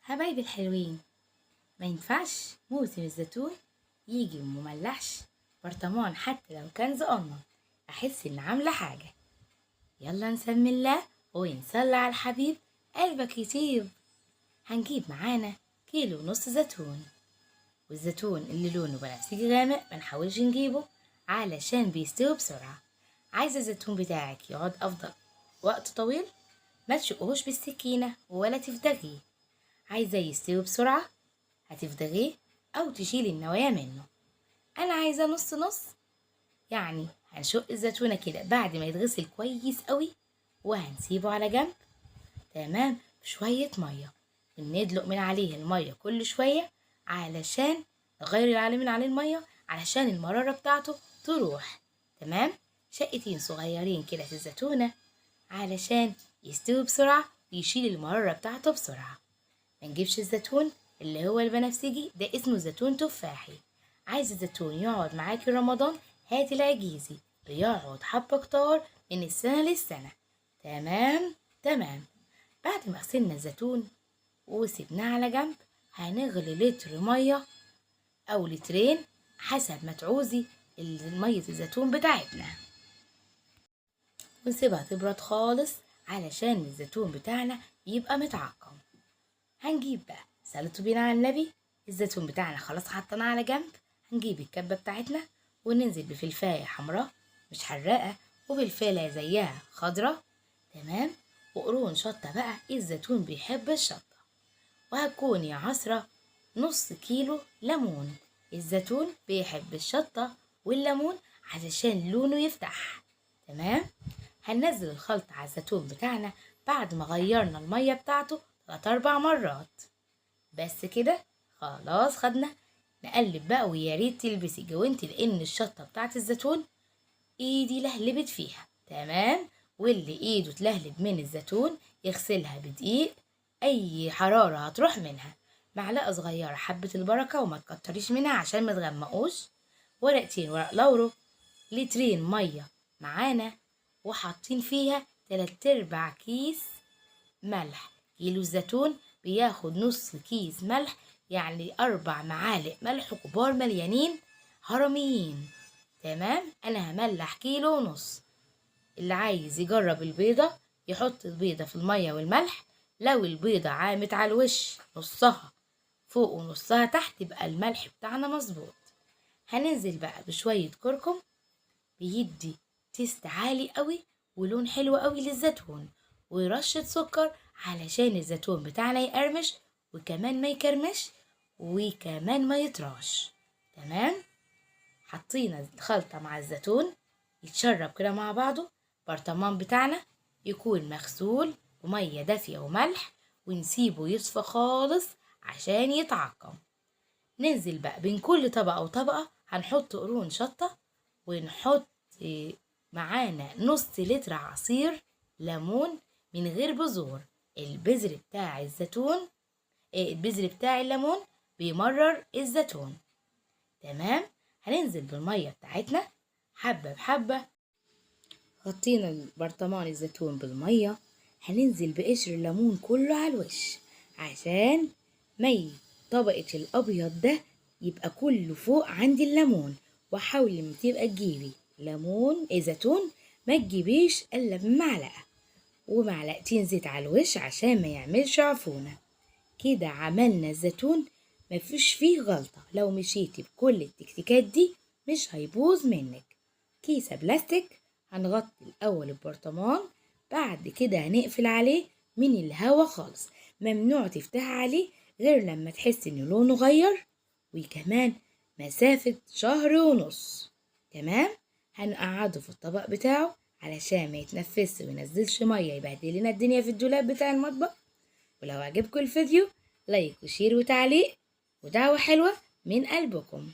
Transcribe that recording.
حبايبي الحلوين، ما ينفعش موسم الزيتون يجي ومملحش برطمان حتى لو كان زقنن. احس ان عامله حاجه. يلا نسمي الله ونصلي على الحبيب قلبك يطيب. هنجيب معانا كيلو ونص زيتون، والزيتون اللي لونه بنفسجي غامق منحاولش نجيبه علشان بيستوي بسرعه. عايزه الزيتون بتاعك يقعد افضل وقت طويل، ما تشقهوش بالسكينه ولا تفدغيه. عايزة يستوي بسرعة، هتفدغيه أو تشيلي النوايا منه. أنا عايزة نص نص، يعني هنشق الزيتونة كده بعد ما يتغسل كويس قوي وهنسيبه على جنب. تمام، بشوية مية، وندلق من عليه المية كل شوية علشان نغير من عليه المية علشان المرارة بتاعته تروح. تمام، شقتين صغيرين كده في الزيتونة علشان يستوي بسرعة ويشيل المرارة بتاعته بسرعة. منجيبش الزيتون اللي هو البنفسجي ده، اسمه زيتون تفاحي. عايز الزيتون يقعد معاكي رمضان، هاتي العجيزي بيقعد حبة كتار من السنة للسنة. تمام. بعد ما غسلنا الزيتون وسيبناه على جنب، هنغلي لتر مية أو لترين حسب ما تعوزي مية الزيتون بتاعتنا، ونسيبها تبرد خالص علشان الزيتون بتاعنا يبقى متعقم. هنجيب بقى صلاة بينا على النبي. الزيتون بتاعنا خلاص حطيناه على جنب. هنجيب الكبة بتاعتنا وننزل بفلفاية حمراء مش حراقة، وفلفلة زيها خضرة. تمام، وقرون شطة بقى، الزيتون بيحب الشطة. وهتكوني عصرة نص كيلو ليمون، الزيتون بيحب الشطة والليمون علشان لونه يفتح. تمام، هننزل الخلط على الزيتون بتاعنا بعد ما غيرنا المية بتاعته 3-4 مرات. بس كده خلاص خدنا. نقلب بقى، ويا ريت تلبسي جوانتي لان الشطه بتاعت الزيتون ايدي لهلبت فيها. تمام، واللي ايده تلهلب من الزيتون يغسلها بدقيق، اي حراره هتروح منها. معلقه صغيره حبه البركه وما تكتريش منها عشان ما تغمقوش. ورقتين ورق لورو، لترين ميه معانا، وحاطين فيها 3/4 كيس ملح. كيلو الزيتون بياخد نص كيس ملح، يعني 4 معالق ملح كبار مليانين هرميين. تمام، انا هملح كيلو ونص. اللي عايز يجرب البيضة يحط البيضة في المية والملح. لو البيضة عامت على الوش نصها فوق ونصها تحت يبقى الملح بتاعنا مظبوط. هننزل بقى بشوية كركم، بيدي تيست عالي قوي ولون حلو قوي للزيتون، ورشة سكر علشان الزيتون بتاعنا يقرمش وكمان ما يكرمش وكمان ما يطراش. تمام، حطينا الخلطة مع الزيتون يتشرب كده مع بعضه. برطمان بتاعنا يكون مغسول بمية دافية وملح، ونسيبه يصفى خالص عشان يتعقم. ننزل بقى بين كل طبقة وطبقة هنحط قرون شطة، ونحط معانا نص لتر عصير ليمون من غير بذور. البذر بتاع الزيتون، البذر بتاع الليمون بيمرر الزيتون. تمام، هننزل بالمية بتاعتنا حبة بحبة. غطينا برطمان الزيتون بالمية، هننزل بقشر الليمون كله على الوش عشان طبقة الأبيض ده يبقى كله فوق عند الليمون. وحاولي لما تبقى تجيبي زيتون ما تجيبيش إلا بمعلقة، ومعلقتين زيت على الوش عشان ما يعملش عفونة. كده عملنا الزيتون مفيش فيه غلطة. لو مشيتي بكل التكتيكات دي مش هيبوظ منك. كيسة بلاستيك هنغطي الأول البرطمان، بعد كده هنقفل عليه من الهوا خالص. ممنوع تفتح عليه غير لما تحس ان لونه غير، وكمان مسافة 1.5 شهر. تمام، هنقعده في الطبق بتاعه علشان ما يتنفسش وينزلش مية يبهدل لنا الدنيا في الدولاب بتاع المطبخ. ولو عجبكم الفيديو لايك وشير وتعليق ودعوة حلوة من قلبكم.